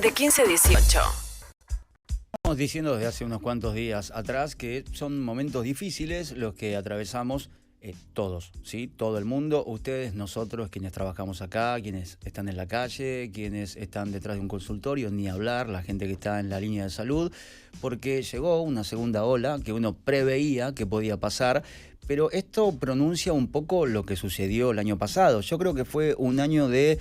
de 15 a 18. Estamos diciendo desde hace unos cuantos días atrás que son momentos difíciles los que atravesamos todos, ¿sí? Todo el mundo, ustedes, nosotros, quienes trabajamos acá, quienes están en la calle, quienes están detrás de un consultorio, ni hablar, la gente que está en la línea de salud, porque llegó una segunda ola que uno preveía que podía pasar, pero esto pronuncia un poco lo que sucedió el año pasado. Yo creo que fue un año de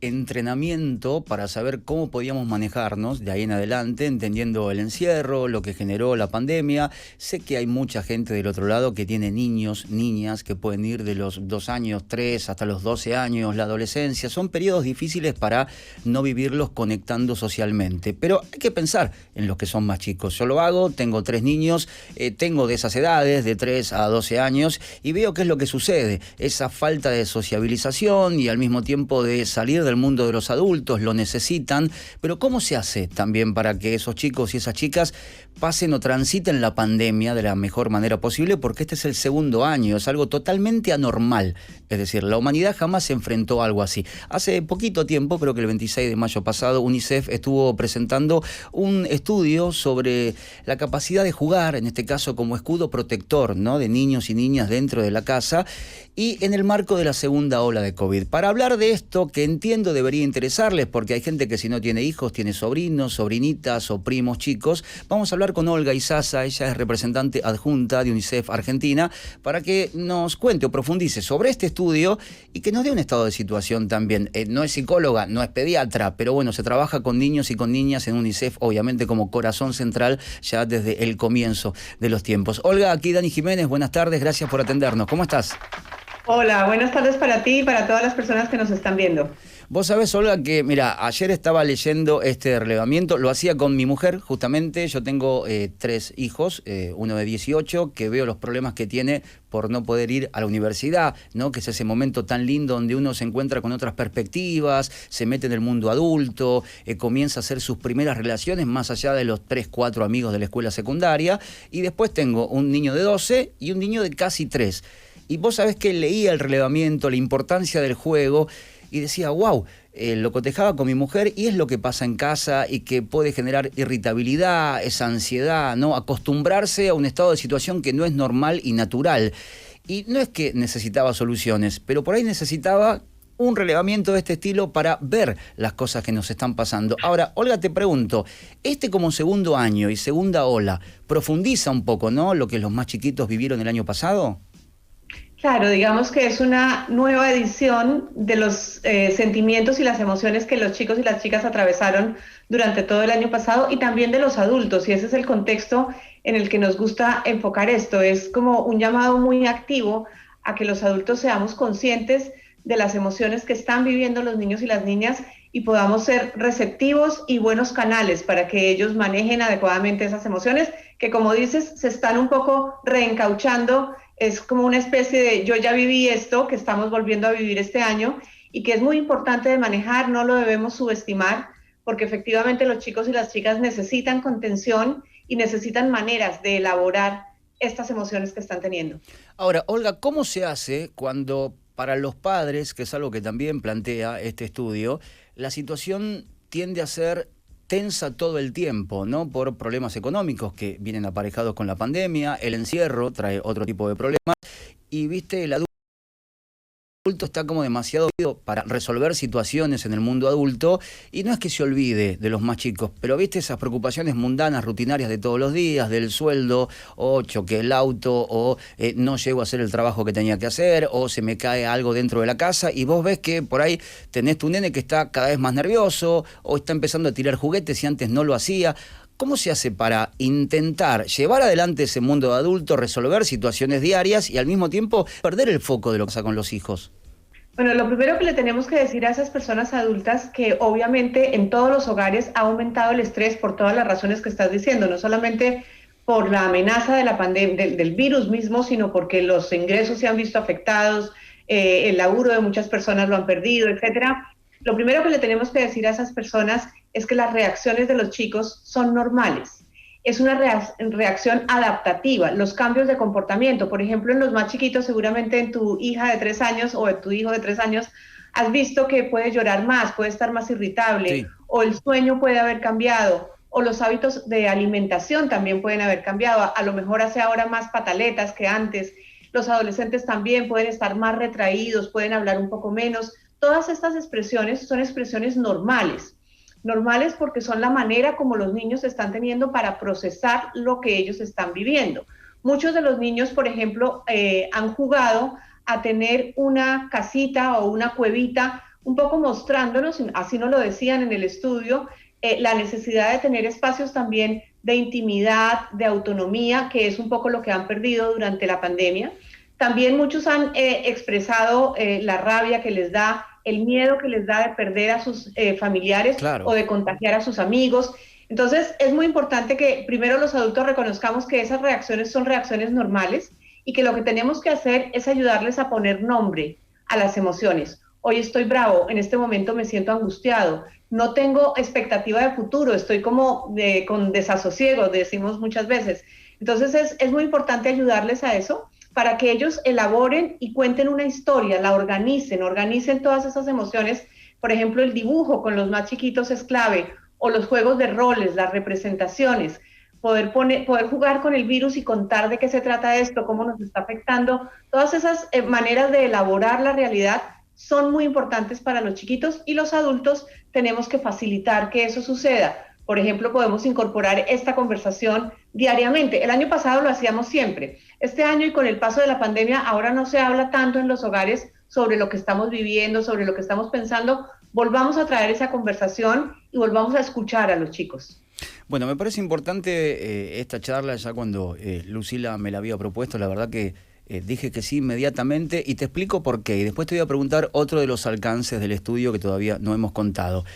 entrenamiento para saber cómo podíamos manejarnos de ahí en adelante, entendiendo el encierro, lo que generó la pandemia. Sé que hay mucha gente del otro lado que tiene niños, niñas que pueden ir de los 2 años, 3 hasta los 12 años, la adolescencia. Son periodos difíciles para no vivirlos conectando socialmente, pero hay que pensar en los que son más chicos. Yo lo hago, tengo 3 niños, tengo de esas edades, de 3 a 12 años, y veo qué es lo que sucede, esa falta de sociabilización y al mismo tiempo de salir del mundo de los adultos, lo necesitan, pero ¿cómo se hace también para que esos chicos y esas chicas pasen o transiten la pandemia de la mejor manera posible? Porque este es el segundo año, es algo totalmente anormal, es decir, la humanidad jamás se enfrentó a algo así. Hace poquito tiempo, creo que el 26 de mayo pasado, UNICEF estuvo presentando un estudio sobre la capacidad de jugar, en este caso como escudo protector, ¿no?, de niños y niñas dentro de la casa, y en el marco de la segunda ola de COVID. Para hablar de esto, que entiendo debería interesarles, porque hay gente que si no tiene hijos, tiene sobrinos, sobrinitas o primos chicos, vamos a hablar con Olga Izaza. Ella es representante adjunta de UNICEF Argentina, para que nos cuente o profundice sobre este estudio y que nos dé un estado de situación también. No es psicóloga, no es pediatra, pero bueno, se trabaja con niños y con niñas en UNICEF, obviamente como corazón central ya desde el comienzo de los tiempos. Olga, aquí Dani Jiménez, buenas tardes, gracias por atendernos. ¿Cómo estás? Hola, buenas tardes para ti y para todas las personas que nos están viendo. Vos sabés, Olga, que mira, ayer estaba leyendo este relevamiento, lo hacía con mi mujer, justamente. Yo tengo 3 hijos, uno de 18, que veo los problemas que tiene por no poder ir a la universidad, ¿no? Que es ese momento tan lindo donde uno se encuentra con otras perspectivas, se mete en el mundo adulto, comienza a hacer sus primeras relaciones más allá de los 3, 4 amigos de la escuela secundaria. Y después tengo un niño de 12 y un niño de casi 3. Y vos sabés que leía el relevamiento, la importancia del juego, y decía, wow, lo cotejaba con mi mujer, y es lo que pasa en casa y que puede generar irritabilidad, esa ansiedad, ¿no? Acostumbrarse a un estado de situación que no es normal y natural. Y no es que necesitaba soluciones, pero por ahí necesitaba un relevamiento de este estilo para ver las cosas que nos están pasando. Ahora, Olga, te pregunto, como segundo año y segunda ola, ¿profundiza un poco, ¿no?, lo que los más chiquitos vivieron el año pasado? Claro, digamos que es una nueva edición de los sentimientos y las emociones que los chicos y las chicas atravesaron durante todo el año pasado, y también de los adultos, y ese es el contexto en el que nos gusta enfocar esto. Es como un llamado muy activo a que los adultos seamos conscientes de las emociones que están viviendo los niños y las niñas y podamos ser receptivos y buenos canales para que ellos manejen adecuadamente esas emociones que, como dices, se están un poco reencauchando. Es como una especie de yo ya viví esto que estamos volviendo a vivir este año, y que es muy importante de manejar, no lo debemos subestimar, porque efectivamente los chicos y las chicas necesitan contención y necesitan maneras de elaborar estas emociones que están teniendo. Ahora, Olga, ¿cómo se hace cuando para los padres, que es algo que también plantea este estudio, la situación tiende a ser tensa todo el tiempo, ¿no?, por problemas económicos que vienen aparejados con la pandemia, el encierro trae otro tipo de problemas, y viste, el adulto está como demasiado para resolver situaciones en el mundo adulto, y no es que se olvide de los más chicos, pero viste esas preocupaciones mundanas, rutinarias de todos los días, del sueldo, o choqué el auto, o no llego a hacer el trabajo que tenía que hacer, o se me cae algo dentro de la casa, y vos ves que por ahí tenés tu nene que está cada vez más nervioso, o está empezando a tirar juguetes y antes no lo hacía. ¿Cómo se hace para intentar llevar adelante ese mundo adulto, resolver situaciones diarias y al mismo tiempo perder el foco de lo que pasa con los hijos? Bueno, lo primero que le tenemos que decir a esas personas adultas, que obviamente en todos los hogares ha aumentado el estrés por todas las razones que estás diciendo, no solamente por la amenaza de la pandemia, del virus mismo, sino porque los ingresos se han visto afectados, el laburo de muchas personas lo han perdido, etcétera. Lo primero que le tenemos que decir a esas personas es que las reacciones de los chicos son normales. Es una reacción adaptativa, los cambios de comportamiento. Por ejemplo, en los más chiquitos, seguramente en tu hija de 3 años o en tu hijo de 3 años, has visto que puede llorar más, puede estar más irritable, Sí. o el sueño puede haber cambiado, o los hábitos de alimentación también pueden haber cambiado. A lo mejor hace ahora más pataletas que antes. Los adolescentes también pueden estar más retraídos, pueden hablar un poco menos. Todas estas expresiones son expresiones normales. Normales porque son la manera como los niños están teniendo para procesar lo que ellos están viviendo. Muchos de los niños, por ejemplo, han jugado a tener una casita o una cuevita, un poco mostrándonos, así nos lo decían en el estudio, la necesidad de tener espacios también de intimidad, de autonomía, que es un poco lo que han perdido durante la pandemia. También muchos han expresado la rabia que les da, el miedo que les da de perder a sus familiares Claro. o de contagiar a sus amigos. Entonces, es muy importante que primero los adultos reconozcamos que esas reacciones son reacciones normales y que lo que tenemos que hacer es ayudarles a poner nombre a las emociones. Hoy estoy bravo, en este momento me siento angustiado, no tengo expectativa de futuro, estoy como con desasosiego, decimos muchas veces. Entonces es muy importante ayudarles a eso para que ellos elaboren y cuenten una historia, la organicen todas esas emociones. Por ejemplo, el dibujo con los más chiquitos es clave, o los juegos de roles, las representaciones, poder jugar con el virus y contar de qué se trata esto, cómo nos está afectando. Todas esas maneras de elaborar la realidad son muy importantes para los chiquitos, y los adultos tenemos que facilitar que eso suceda. Por ejemplo, podemos incorporar esta conversación diariamente. El año pasado lo hacíamos siempre. Este año, y con el paso de la pandemia, ahora no se habla tanto en los hogares sobre lo que estamos viviendo, sobre lo que estamos pensando. Volvamos a traer esa conversación y volvamos a escuchar a los chicos. Bueno, me parece importante esta charla. Ya cuando Lucila me la había propuesto, la verdad que dije que sí inmediatamente, y te explico por qué. Y después te voy a preguntar otro de los alcances del estudio que todavía no hemos contado.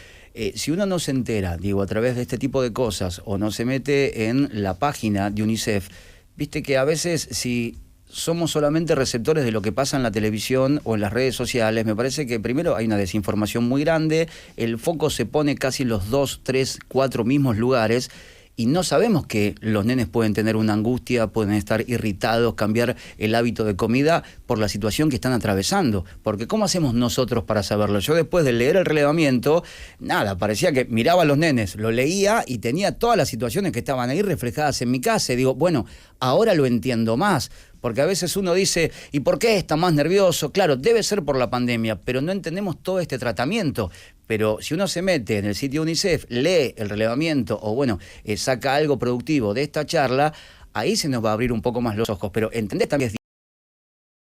Si uno no se entera, digo, a través de este tipo de cosas, o no se mete en la página de UNICEF, viste que a veces si somos solamente receptores de lo que pasa en la televisión o en las redes sociales, me parece que primero hay una desinformación muy grande, el foco se pone casi en los 2, 3, 4 mismos lugares, y no sabemos que los nenes pueden tener una angustia, pueden estar irritados, cambiar el hábito de comida por la situación que están atravesando. Porque ¿cómo hacemos nosotros para saberlo? Yo, después de leer el relevamiento, nada, parecía que miraba a los nenes, lo leía y tenía todas las situaciones que estaban ahí reflejadas en mi casa. Y digo, bueno, ahora lo entiendo más. Porque a veces uno dice, ¿y por qué está más nervioso? Claro, debe ser por la pandemia, pero no entendemos todo este tratamiento. Pero si uno se mete en el sitio UNICEF, lee el relevamiento, o bueno, saca algo productivo de esta charla, ahí se nos va a abrir un poco más los ojos. Pero entendés también es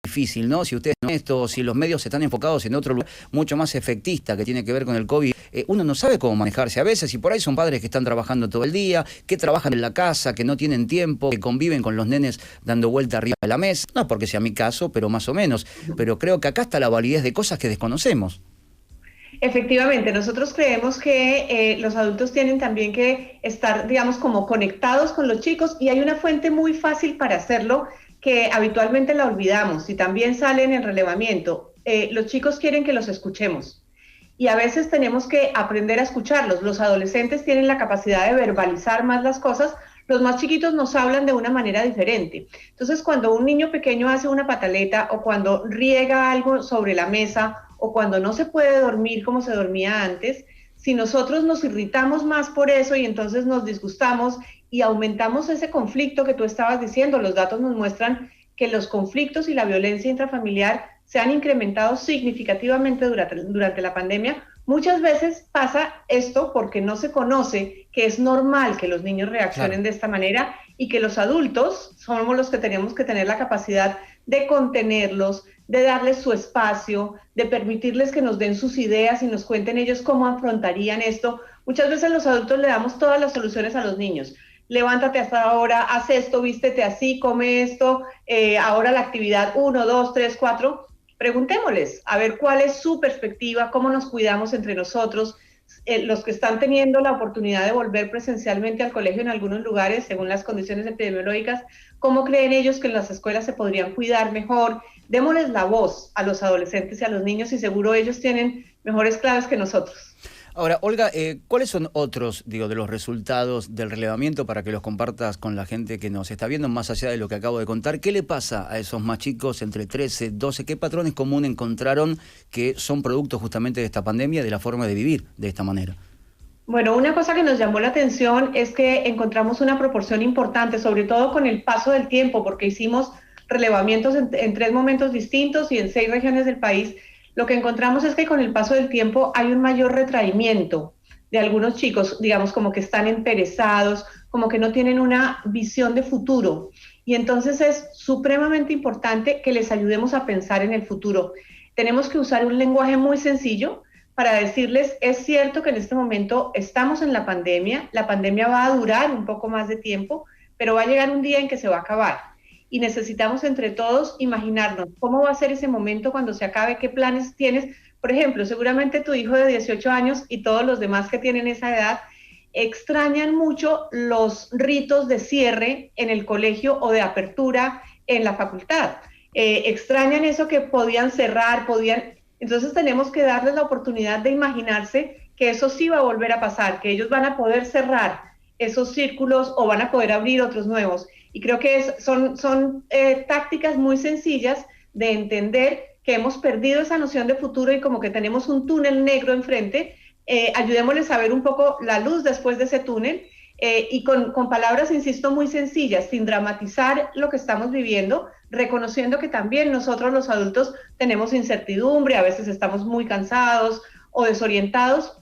difícil, ¿no? Si ustedes no esto, si los medios están enfocados en otro lugar mucho más efectista que tiene que ver con el COVID, uno no sabe cómo manejarse a veces, y por ahí son padres que están trabajando todo el día, que trabajan en la casa, que no tienen tiempo, que conviven con los nenes dando vuelta arriba de la mesa. No porque sea mi caso, pero más o menos. Pero creo que acá está la validez de cosas que desconocemos. Efectivamente, nosotros creemos que los adultos tienen también que estar, digamos, como conectados con los chicos, y hay una fuente muy fácil para hacerlo que habitualmente la olvidamos y también sale en el relevamiento. Los chicos quieren que los escuchemos, y a veces tenemos que aprender a escucharlos. Los adolescentes tienen la capacidad de verbalizar más las cosas, los más chiquitos nos hablan de una manera diferente. Entonces, cuando un niño pequeño hace una pataleta, o cuando riega algo sobre la mesa, o cuando no se puede dormir como se dormía antes, si nosotros nos irritamos más por eso y entonces nos disgustamos y aumentamos ese conflicto que tú estabas diciendo, los datos nos muestran que los conflictos y la violencia intrafamiliar se han incrementado significativamente durante la pandemia. Muchas veces pasa esto porque no se conoce que es normal que los niños reaccionen de esta manera, y que los adultos somos los que tenemos que tener la capacidad de contenerlos, de darles su espacio, de permitirles que nos den sus ideas y nos cuenten ellos cómo afrontarían esto. Muchas veces los adultos le damos todas las soluciones a los niños. Levántate hasta ahora, haz esto, vístete así, come esto, ahora la actividad 1, 2, 3, 4. Preguntémosles a ver cuál es su perspectiva, cómo nos cuidamos entre nosotros. Los que están teniendo la oportunidad de volver presencialmente al colegio en algunos lugares, según las condiciones epidemiológicas, ¿cómo creen ellos que en las escuelas se podrían cuidar mejor? Démosles la voz a los adolescentes y a los niños, y seguro ellos tienen mejores claves que nosotros. Ahora, Olga, ¿cuáles son otros, digo, de los resultados del relevamiento para que los compartas con la gente que nos está viendo, más allá de lo que acabo de contar? ¿Qué le pasa a esos más chicos entre 13, 12? ¿Qué patrones comunes encontraron que son producto justamente de esta pandemia, de la forma de vivir de esta manera? Bueno, una cosa que nos llamó la atención es que encontramos una proporción importante, sobre todo con el paso del tiempo, porque hicimos relevamientos en 3 momentos distintos y en 6 regiones del país. Lo que encontramos es que con el paso del tiempo hay un mayor retraimiento de algunos chicos, digamos, como que están emperezados, como que no tienen una visión de futuro. Y entonces es supremamente importante que les ayudemos a pensar en el futuro. Tenemos que usar un lenguaje muy sencillo para decirles, es cierto que en este momento estamos en la pandemia va a durar un poco más de tiempo, pero va a llegar un día en que se va a acabar. Y necesitamos entre todos imaginarnos cómo va a ser ese momento cuando se acabe, qué planes tienes. Por ejemplo, seguramente tu hijo de 18 años y todos los demás que tienen esa edad extrañan mucho los ritos de cierre en el colegio o de apertura en la facultad. Extrañan eso que podían cerrar, podían... Entonces tenemos que darles la oportunidad de imaginarse que eso sí va a volver a pasar, que ellos van a poder cerrar esos círculos o van a poder abrir otros nuevos. Y creo que son tácticas muy sencillas de entender que hemos perdido esa noción de futuro y como que tenemos un túnel negro enfrente. Ayudémosles a ver un poco la luz después de ese túnel y con palabras, insisto, muy sencillas, sin dramatizar lo que estamos viviendo, reconociendo que también nosotros los adultos tenemos incertidumbre, a veces estamos muy cansados o desorientados.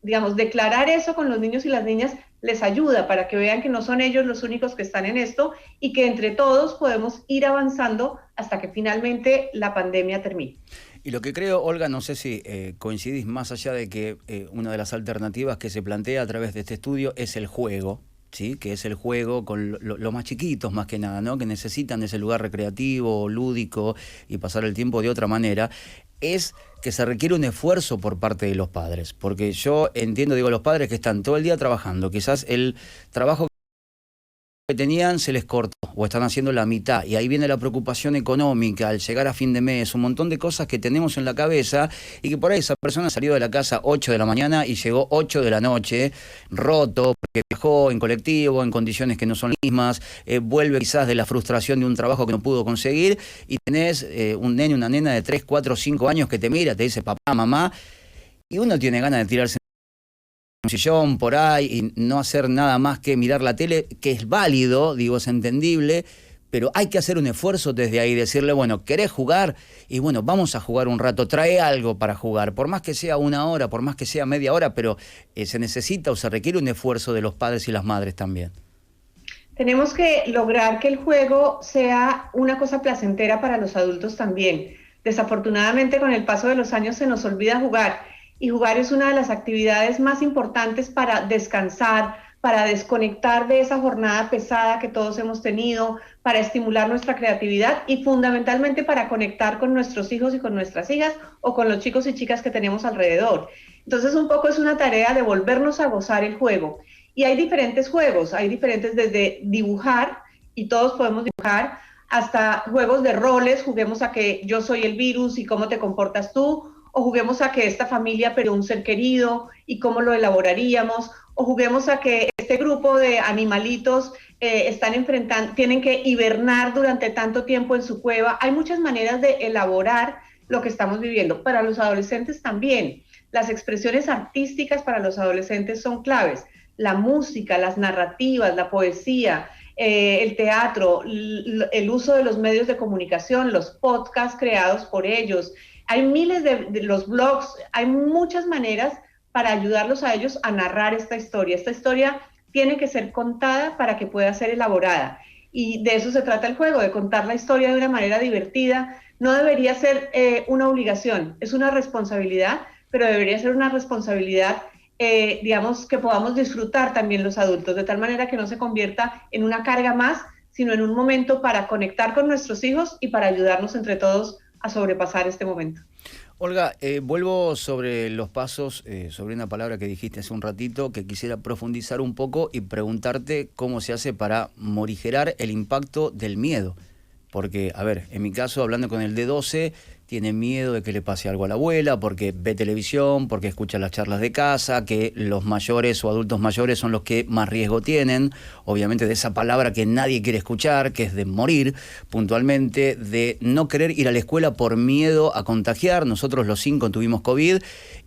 Digamos, declarar eso con los niños y las niñas les ayuda para que vean que no son ellos los únicos que están en esto y que entre todos podemos ir avanzando hasta que finalmente la pandemia termine. Y lo que creo, Olga, no sé si coincidís, más allá de que una de las alternativas que se plantea a través de este estudio es el juego, ¿sí? Que es el juego con los más chiquitos más que nada, ¿no? Que necesitan ese lugar recreativo, lúdico y pasar el tiempo de otra manera, es que se requiere un esfuerzo por parte de los padres, porque yo entiendo, digo, los padres que están todo el día trabajando, quizás el trabajo que tenían se les cortó o están haciendo la mitad y ahí viene la preocupación económica al llegar a fin de mes, un montón de cosas que tenemos en la cabeza y que por ahí esa persona salió de la casa 8 de la mañana y llegó 8 de la noche roto porque viajó en colectivo en condiciones que no son las mismas, vuelve quizás de la frustración de un trabajo que no pudo conseguir y tenés un nene, una nena de 3, 4, 5 años que te mira, te dice papá, mamá y uno tiene ganas de tirarse un sillón por ahí y no hacer nada más que mirar la tele, que es válido, digo, es entendible, pero hay que hacer un esfuerzo desde ahí, decirle, bueno, ¿querés jugar? Y bueno, vamos a jugar un rato, trae algo para jugar, por más que sea 1 hora, por más que sea media hora, pero se necesita o se requiere un esfuerzo de los padres y las madres también. Tenemos que lograr que el juego sea una cosa placentera para los adultos también. Desafortunadamente, con el paso de los años se nos olvida jugar y jugar es una de las actividades más importantes para descansar, para desconectar de esa jornada pesada que todos hemos tenido, para estimular nuestra creatividad y fundamentalmente para conectar con nuestros hijos y con nuestras hijas o con los chicos y chicas que tenemos alrededor. Entonces, un poco es una tarea de volvernos a gozar el juego. Y hay diferentes juegos, hay diferentes desde dibujar, y todos podemos dibujar, hasta juegos de roles, juguemos a que yo soy el virus y cómo te comportas tú, o juguemos a que esta familia perdió un ser querido y cómo lo elaboraríamos, o juguemos a que este grupo de animalitos tienen que hibernar durante tanto tiempo en su cueva. Hay muchas maneras de elaborar lo que estamos viviendo. Para los adolescentes también, las expresiones artísticas para los adolescentes son claves. La música, las narrativas, la poesía, el teatro, el uso de los medios de comunicación, los podcasts creados por ellos. Hay miles de los blogs, hay muchas maneras para ayudarlos a ellos a narrar esta historia. Esta historia tiene que ser contada para que pueda ser elaborada. Y de eso se trata el juego, de contar la historia de una manera divertida. No debería ser una obligación, es una responsabilidad, pero debería ser una responsabilidad digamos, que podamos disfrutar también los adultos, de tal manera que no se convierta en una carga más, sino en un momento para conectar con nuestros hijos y para ayudarnos entre todos a sobrepasar este momento. Olga, vuelvo sobre los pasos, sobre una palabra que dijiste hace un ratito, que quisiera profundizar un poco y preguntarte cómo se hace para morigerar el impacto del miedo. Porque, a ver, en mi caso, hablando con el de 12, tiene miedo de que le pase algo a la abuela, porque ve televisión, porque escucha las charlas de casa, que los mayores o adultos mayores son los que más riesgo tienen, obviamente de esa palabra que nadie quiere escuchar, que es de morir puntualmente, de no querer ir a la escuela por miedo a contagiar. Nosotros los 5 tuvimos COVID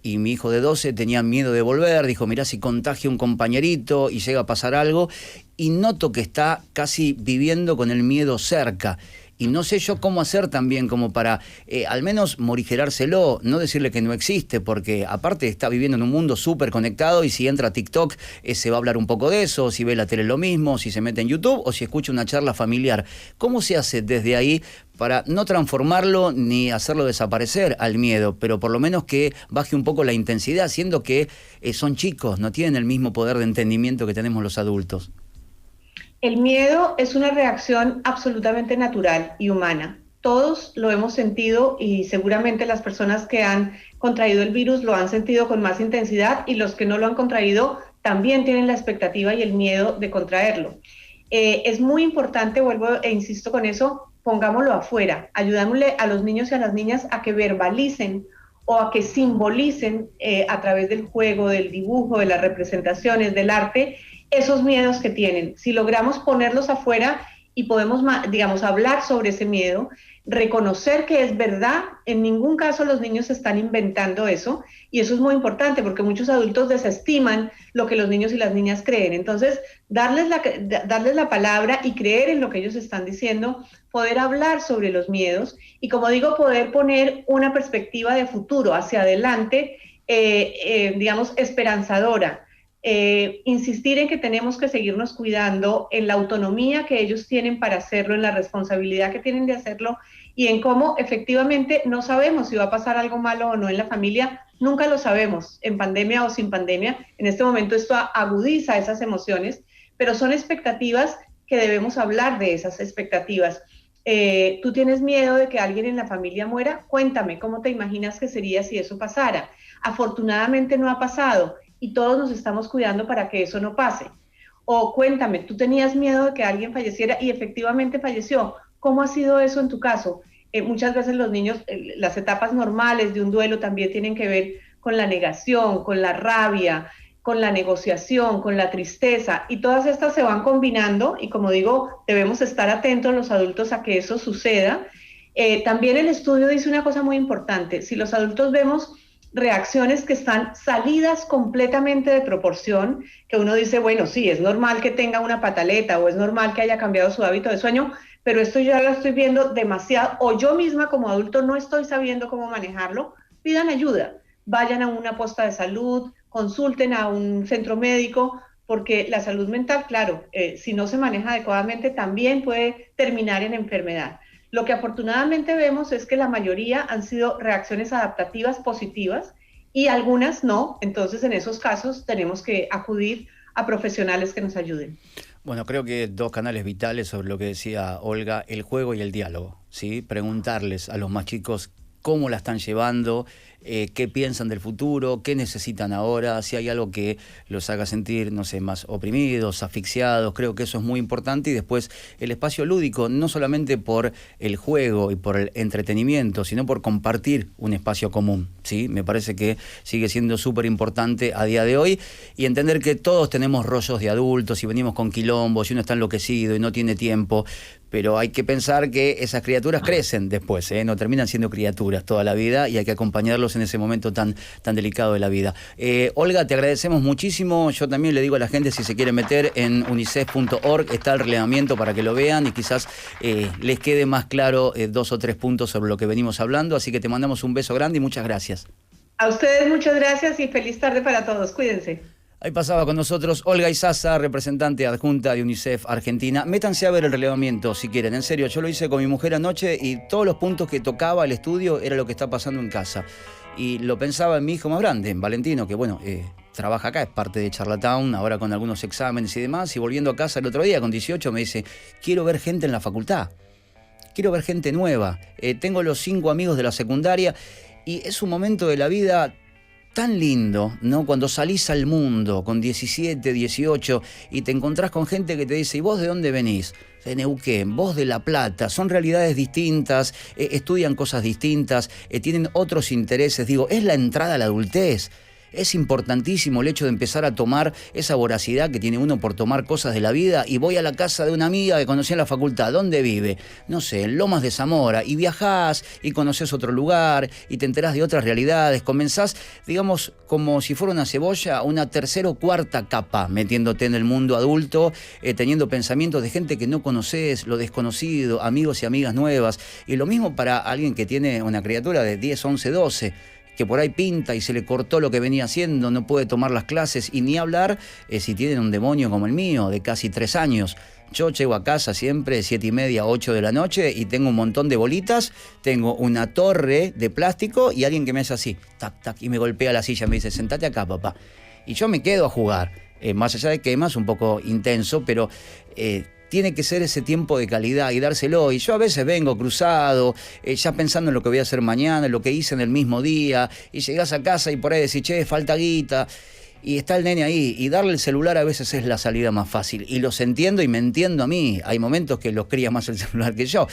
y mi hijo de 12 tenía miedo de volver, dijo, mirá si contagia un compañerito y llega a pasar algo, y noto que está casi viviendo con el miedo cerca. Y no sé yo cómo hacer también como para al menos morigerárselo, no decirle que no existe, porque aparte está viviendo en un mundo súper conectado y si entra a TikTok se va a hablar un poco de eso, si ve la tele lo mismo, si se mete en YouTube o si escucha una charla familiar. ¿Cómo se hace desde ahí para no transformarlo ni hacerlo desaparecer al miedo, pero por lo menos que baje un poco la intensidad, siendo que son chicos, no tienen el mismo poder de entendimiento que tenemos los adultos? El miedo es una reacción absolutamente natural y humana. Todos lo hemos sentido y seguramente las personas que han contraído el virus lo han sentido con más intensidad y los que no lo han contraído también tienen la expectativa y el miedo de contraerlo. Es muy importante, vuelvo e insisto con eso, pongámoslo afuera, ayudámosle a los niños y a las niñas a que verbalicen o a que simbolicen a través del juego, del dibujo, de las representaciones, del arte, esos miedos que tienen. Si logramos ponerlos afuera y podemos, digamos, hablar sobre ese miedo, reconocer que es verdad, en ningún caso los niños están inventando eso, y eso es muy importante porque muchos adultos desestiman lo que los niños y las niñas creen. Entonces, darles la palabra y creer en lo que ellos están diciendo, poder hablar sobre los miedos y, como digo, poder poner una perspectiva de futuro hacia adelante, digamos, esperanzadora. Insistir en que tenemos que seguirnos cuidando, en la autonomía que ellos tienen para hacerlo, en la responsabilidad que tienen de hacerlo y en cómo efectivamente no sabemos si va a pasar algo malo o no en la familia, nunca lo sabemos, en pandemia o sin pandemia. En este momento esto agudiza esas emociones, pero son expectativas que debemos hablar de esas expectativas. ¿Tú tienes miedo de que alguien en la familia muera? Cuéntame, ¿cómo te imaginas que sería si eso pasara? Afortunadamente no ha pasado y todos nos estamos cuidando para que eso no pase. O cuéntame, ¿tú tenías miedo de que alguien falleciera y efectivamente falleció? ¿Cómo ha sido eso en tu caso? Muchas veces los niños, las etapas normales de un duelo también tienen que ver con la negación, con la rabia, con la negociación, con la tristeza, y todas estas se van combinando y, como digo, debemos estar atentos los adultos a que eso suceda. También el estudio dice una cosa muy importante: si los adultos vemos reacciones que están salidas completamente de proporción, que uno dice, bueno, sí, es normal que tenga una pataleta o es normal que haya cambiado su hábito de sueño, pero esto yo ya lo estoy viendo demasiado, o yo misma como adulto no estoy sabiendo cómo manejarlo, pidan ayuda, vayan a una posta de salud, consulten a un centro médico, porque la salud mental, claro, si no se maneja adecuadamente, también puede terminar en enfermedad. Lo que afortunadamente vemos es que la mayoría han sido reacciones adaptativas positivas y algunas no. Entonces, en esos casos tenemos que acudir a profesionales que nos ayuden. Bueno, creo que 2 canales vitales sobre lo que decía Olga: el juego y el diálogo, ¿sí? Preguntarles a los más chicos cómo la están llevando, qué piensan del futuro, qué necesitan ahora, si hay algo que los haga sentir, no sé, más oprimidos, asfixiados. Creo que eso es muy importante. Y después el espacio lúdico, no solamente por el juego y por el entretenimiento, sino por compartir un espacio común, ¿sí? Me parece que sigue siendo súper importante a día de hoy, y entender que todos tenemos rollos de adultos y venimos con quilombos y uno está enloquecido y no tiene tiempo. Pero hay que pensar que esas criaturas crecen después, no terminan siendo criaturas toda la vida, y hay que acompañarlos en ese momento tan delicado de la vida. Olga, te agradecemos muchísimo. Yo también le digo a la gente, si se quiere meter en unicef.org, está el relevamiento para que lo vean y quizás les quede más claro 2 o 3 puntos sobre lo que venimos hablando. Así que te mandamos un beso grande y muchas gracias. A ustedes muchas gracias y feliz tarde para todos. Cuídense. Ahí pasaba con nosotros Olga Izaza, representante adjunta de UNICEF Argentina. Métanse a ver el relevamiento si quieren, en serio. Yo lo hice con mi mujer anoche y todos los puntos que tocaba el estudio era lo que está pasando en casa. Y lo pensaba en mi hijo más grande, en Valentino, que bueno, trabaja acá, es parte de Charlatown, ahora con algunos exámenes y demás. Y volviendo a casa el otro día, con 18, me dice, quiero ver gente en la facultad, quiero ver gente nueva. Tengo los 5 amigos de la secundaria y es un momento de la vida tan lindo, ¿no? Cuando salís al mundo con 17, 18 y te encontrás con gente que te dice, ¿y vos de dónde venís? De Neuquén, vos de La Plata, son realidades distintas, estudian cosas distintas, tienen otros intereses. Digo, es la entrada a la adultez. Es importantísimo el hecho de empezar a tomar esa voracidad que tiene uno por tomar cosas de la vida. Y voy a la casa de una amiga que conocí en la facultad. ¿Dónde vive? No sé, en Lomas de Zamora. Y viajás y conocés otro lugar y te enterás de otras realidades. Comenzás, digamos, como si fuera una cebolla, una tercera o cuarta capa, metiéndote en el mundo adulto, teniendo pensamientos de gente que no conoces, lo desconocido, amigos y amigas nuevas. Y lo mismo para alguien que tiene una criatura de 10, 11, 12. Que por ahí pinta y se le cortó lo que venía haciendo, no puede tomar las clases y ni hablar si tienen un demonio como el mío, de casi 3 años. Yo llego a casa siempre 7:30, 8 de la noche y tengo un montón de bolitas, tengo una torre de plástico y alguien que me hace así, tac, tac, y me golpea la silla, me dice, sentate acá, papá. Y yo me quedo a jugar, más allá de que es un poco intenso, pero... tiene que ser ese tiempo de calidad y dárselo. Y yo a veces vengo cruzado, ya pensando en lo que voy a hacer mañana, en lo que hice en el mismo día, y llegás a casa y por ahí decís, che, falta guita, y está el nene ahí, y darle el celular a veces es la salida más fácil. Y los entiendo y me entiendo a mí. Hay momentos que los cría más el celular que yo,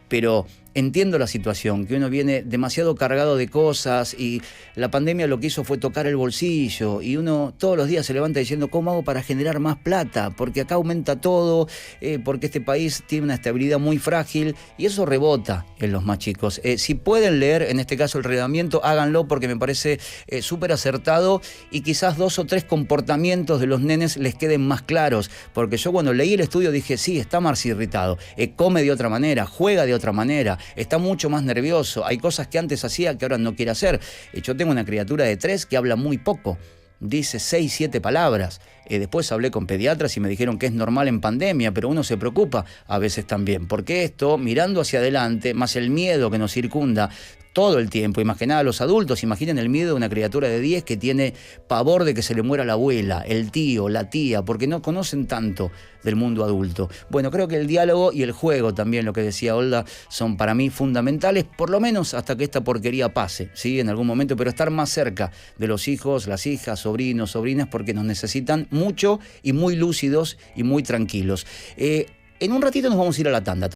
pero entiendo la situación, que uno viene demasiado cargado de cosas y la pandemia lo que hizo fue tocar el bolsillo y uno todos los días se levanta diciendo ¿cómo hago para generar más plata? Porque acá aumenta todo, porque este país tiene una estabilidad muy frágil y eso rebota en los más chicos. Si pueden leer, en este caso el Reglamento, háganlo porque me parece súper acertado y quizás 2 o 3 comportamientos de los nenes les queden más claros, porque yo cuando leí el estudio dije sí, está más irritado, come de otra manera, juega de otra manera, está mucho más nervioso, hay cosas que antes hacía que ahora no quiere hacer. Yo tengo una criatura de 3 que habla muy poco, dice 6, 7 palabras. Después hablé con pediatras y me dijeron que es normal en pandemia, pero uno se preocupa a veces también, porque esto, mirando hacia adelante, más el miedo que nos circunda todo el tiempo, y más que nada los adultos, imaginen el miedo de una criatura de 10 que tiene pavor de que se le muera la abuela, el tío, la tía, porque no conocen tanto del mundo adulto. Bueno, creo que el diálogo y el juego también, lo que decía Olga, son para mí fundamentales, por lo menos hasta que esta porquería pase, ¿sí? En algún momento, pero estar más cerca de los hijos, las hijas, sobrinos, sobrinas, porque nos necesitan mucho y muy lúcidos y muy tranquilos. En un ratito nos vamos a ir a la tanda.